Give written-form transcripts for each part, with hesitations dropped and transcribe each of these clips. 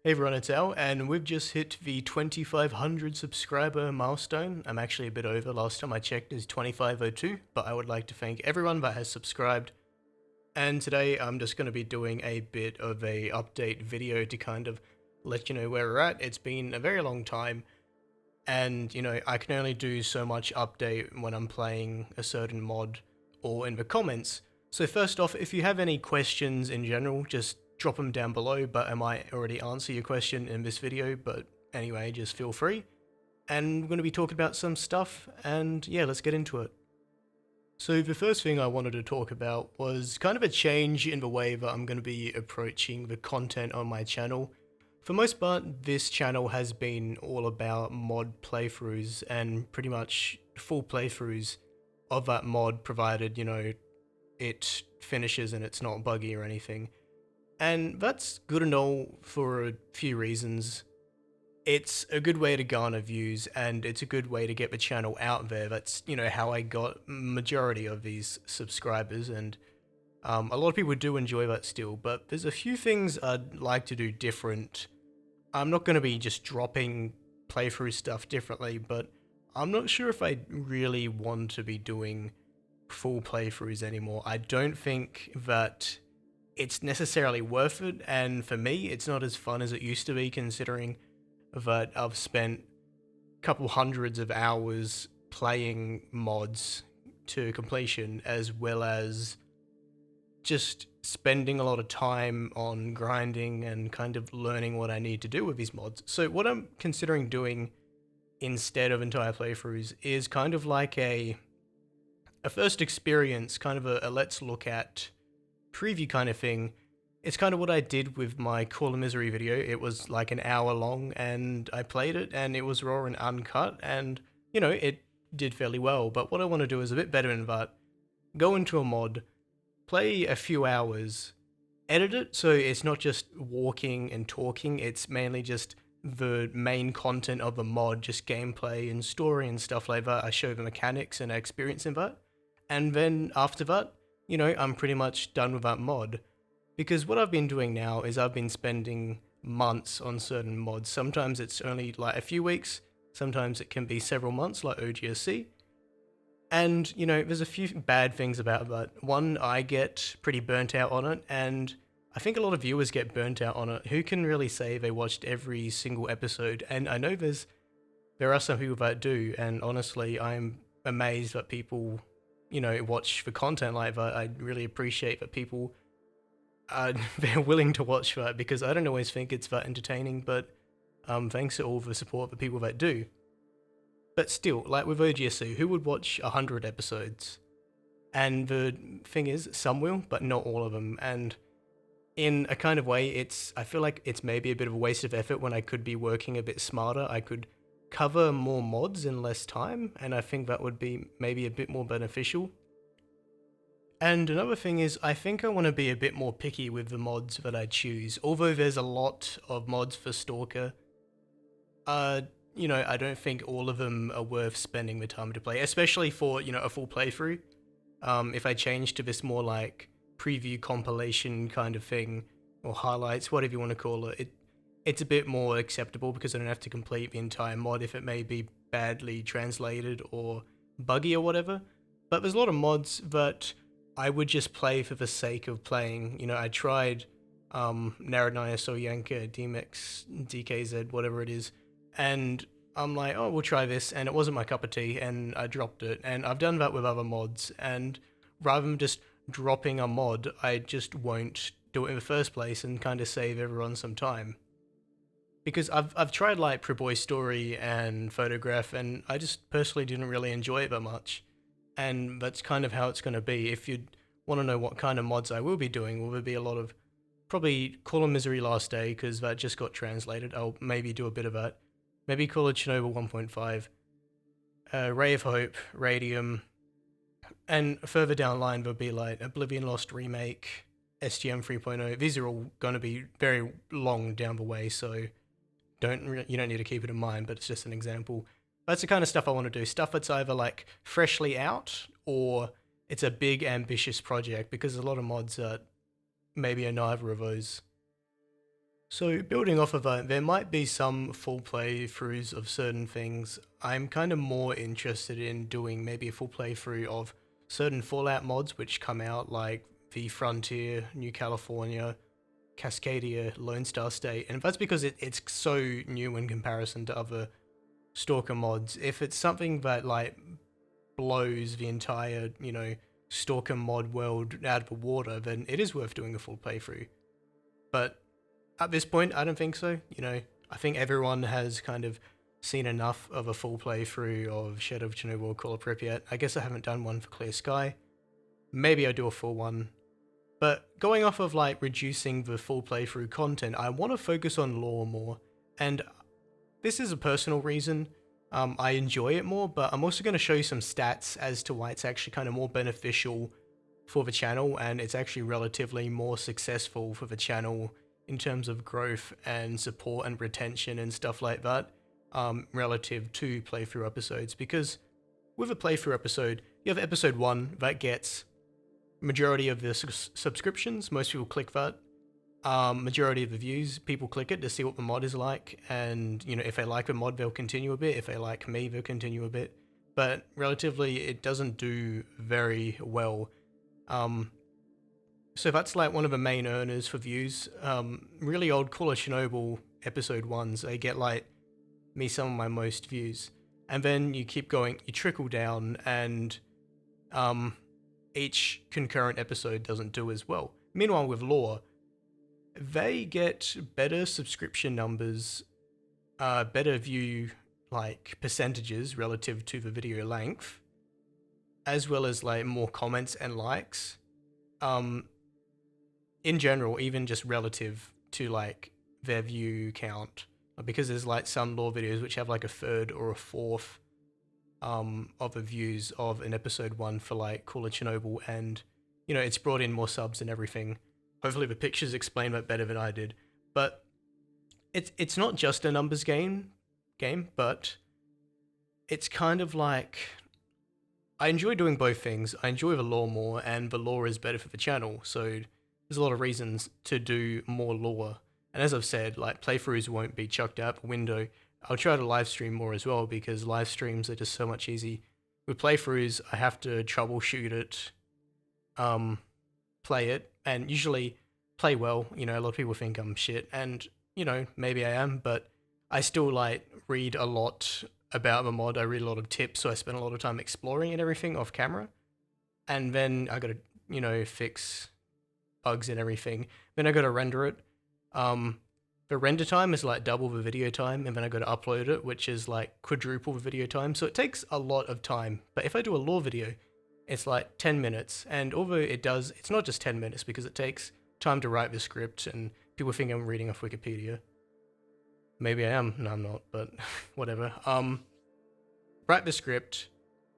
Hey everyone, it's Al, and we've just hit the 2500 subscriber milestone. I'm actually a bit over. Last time I checked is 2502, but I would like to thank everyone that has subscribed. And today I'm just going to be doing a bit of a update video to kind of let you know where we're at. It's been a very long time, and I can only do so much update when I'm playing a certain mod or in the comments. So first off, if you have any questions in general, just drop them down below, but I might already answer your question in this video, but anyway, just feel free. And we're going to be talking about some stuff, and yeah, let's get into it. So the first thing I wanted to talk about was kind of a change in the way that I'm going to be approaching the content on my channel. For most part, this channel has been all about mod playthroughs and pretty much full playthroughs of that mod, provided, it finishes and it's not buggy or anything. And that's good and all for a few reasons. It's a good way to garner views, and it's a good way to get the channel out there. That's, how I got majority of these subscribers, and a lot of people do enjoy that still, but there's a few things I'd like to do different. I'm not going to be just dropping playthrough stuff differently, but I'm not sure if I really want to be doing full playthroughs anymore. I don't think that it's necessarily worth it, and for me, it's not as fun as it used to be, considering that I've spent a couple hundreds of hours playing mods to completion, as well as just spending a lot of time on grinding and kind of learning what I need to do with these mods. So what I'm considering doing instead of entire playthroughs is kind of like a first experience, kind of a let's look at preview kind of thing. It's kind of what I did with my Call of Misery video. It was like an hour long, and I played it, and it was raw and uncut, and, it did fairly well. But what I want to do is a bit better than that. Go into a mod, play a few hours, edit it so it's not just walking and talking, it's mainly just the main content of the mod, just gameplay and story and stuff like that. I show the mechanics and experience in that. And then after that, I'm pretty much done with that mod. Because what I've been doing now is I've been spending months on certain mods. Sometimes it's only like a few weeks, sometimes it can be several months, like OGSC. And, there's a few bad things about that. One, I get pretty burnt out on it, and I think a lot of viewers get burnt out on it. Who can really say they watched every single episode? And I know there are some people that do, and honestly, I'm amazed that people, watch for content like that. I really appreciate that people they're willing to watch that, because I don't always think it's that entertaining, but thanks to all the support for people that do. But still, like with OGSC, who would watch 100 episodes? And the thing is, some will, but not all of them. And in a kind of way, I feel like it's maybe a bit of a waste of effort when I could be working a bit smarter. I could cover more mods in less time, and I think that would be maybe a bit more beneficial. And another thing is, I think I want to be a bit more picky with the mods that I choose. Although there's a lot of mods for Stalker, I don't think all of them are worth spending the time to play, especially for, a full playthrough. If I change to this more like preview compilation kind of thing, or highlights, whatever you want to call it, it's a bit more acceptable because I don't have to complete the entire mod if it may be badly translated or buggy or whatever. But there's a lot of mods that I would just play for the sake of playing. I tried Narodnaya Solyanka, DMX, DKZ, whatever it is, and I'm like, oh, we'll try this, and it wasn't my cup of tea, and I dropped it. And I've done that with other mods, and rather than just dropping a mod, I just won't do it in the first place and kind of save everyone some time. Because I've tried like Preboy Story and Photograph, and I just personally didn't really enjoy it that much. And that's kind of how it's going to be. If you want to know what kind of mods I will be doing, will there be a lot of probably Call of Misery Last Day, because that just got translated. I'll maybe do a bit of that. Maybe Call of Chernobyl 1.5, Ray of Hope, Radium, and further down the line there'll be like Oblivion Lost Remake, SGM 3.0. These are all going to be very long down the way, so you don't need to keep it in mind, but it's just an example. That's the kind of stuff I want to do. Stuff that's either like freshly out, or it's a big ambitious project, because a lot of mods maybe are neither of those. So building off of that, there might be some full playthroughs of certain things. I'm kind of more interested in doing maybe a full playthrough of certain Fallout mods which come out, like the Frontier, New California, Cascadia, Lone Star State, and that's because it's so new in comparison to other Stalker mods. If it's something that like blows the entire, Stalker mod world out of the water, then it is worth doing a full playthrough. But at this point, I don't think so. I think everyone has kind of seen enough of a full playthrough of Shadow of Chernobyl, Call of Pripyat. I guess I haven't done one for Clear Sky. Maybe I do a full one. But going off of like reducing the full playthrough content, I want to focus on lore more. And this is a personal reason. I enjoy it more, but I'm also going to show you some stats as to why it's actually kind of more beneficial for the channel, and it's actually relatively more successful for the channel in terms of growth and support and retention and stuff like that, relative to playthrough episodes. Because with a playthrough episode, you have episode 1 that gets majority of the subscriptions, most people click that. Majority of the views, people click it to see what the mod is like, and if they like the mod, they'll continue a bit. If they like me, they'll continue a bit. But relatively, it doesn't do very well. So that's like one of the main earners for views. Really old Call of Chernobyl episode 1s, they get like some of my most views. And then you keep going, you trickle down, and each concurrent episode doesn't do as well. Meanwhile, with lore, they get better subscription numbers, better view like percentages relative to the video length, as well as like more comments and likes. In general, even just relative to like their view count, because there's like some lore videos which have like a third or a fourth of the views of an episode 1 for like Call of Chernobyl, and it's brought in more subs and everything. Hopefully the pictures explain that better than I did. But it's not just a numbers game, but it's kind of like, I enjoy doing both things. I enjoy the lore more, and the lore is better for the channel, so there's a lot of reasons to do more lore. And as I've said, like playthroughs won't be chucked out the window. I'll try to live stream more as well, because live streams are just so much easy. With playthroughs, I have to troubleshoot it, play it, and usually play well. A lot of people think I'm shit, and maybe I am, but I still like read a lot about the mod. I read a lot of tips, so I spend a lot of time exploring and everything off camera. And then I gotta, fix bugs and everything. Then I gotta render it. The render time is like double the video time, and then I gotta upload it, which is like quadruple the video time. So it takes a lot of time. But if I do a lore video, it's like 10 minutes. And although it's not just 10 minutes, because it takes time to write the script, and people think I'm reading off Wikipedia. Maybe I am. No, I'm not, but whatever. Write the script,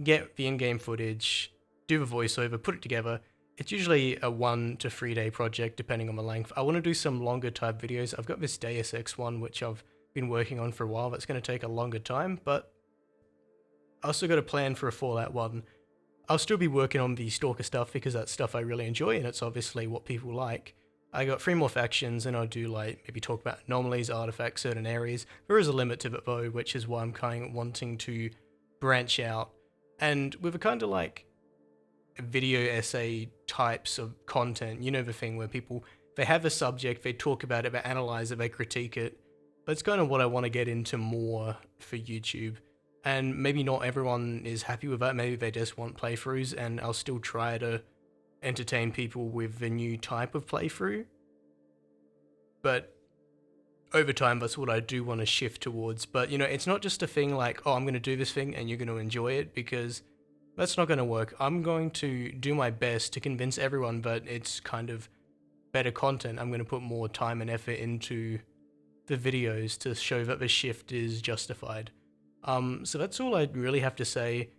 get the in-game footage, do the voiceover, put it together. It's usually a 1 to 3 day project, depending on the length. I want to do some longer type videos. I've got this Deus Ex one, which I've been working on for a while. That's going to take a longer time, but I also got a plan for a Fallout one. I'll still be working on the Stalker stuff, because that's stuff I really enjoy, and it's obviously what people like. I got 3 more factions, and I'll do like maybe talk about anomalies, artifacts, certain areas. There is a limit to it though, which is why I'm kind of wanting to branch out. And with a kind of like video essay types of content, the thing where people, they have a subject, they talk about it, they analyze it, they critique it. That's kind of what I want to get into more for YouTube. And maybe not everyone is happy with that. Maybe they just want playthroughs, and I'll still try to entertain people with the new type of playthrough. But over time, that's what I do want to shift towards. But, it's not just a thing like, oh, I'm going to do this thing and you're going to enjoy it, because that's not going to work. I'm going to do my best to convince everyone that it's kind of better content. I'm going to put more time and effort into the videos to show that the shift is justified. So that's all I really have to say.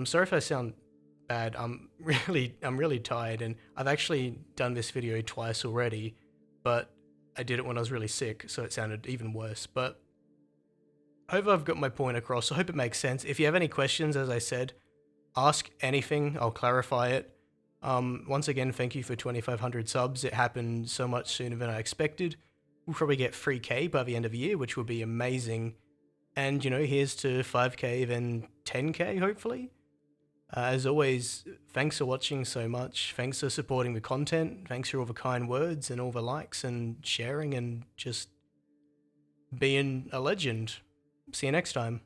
Sorry if I sound bad. I'm really tired, and I've actually done this video twice already, but I did it when I was really sick, so it sounded even worse. But I hope I've got my point across. I hope it makes sense. If you have any questions, as I said, ask anything. I'll clarify it. Once again, thank you for 2,500 subs. It happened so much sooner than I expected. we'll probably get 3K by the end of the year, which would be amazing. And, you know, here's to 5K, then 10K, hopefully. As always, thanks for watching so much. Thanks for supporting the content. Thanks for all the kind words and all the likes and sharing and just being a legend. See you next time.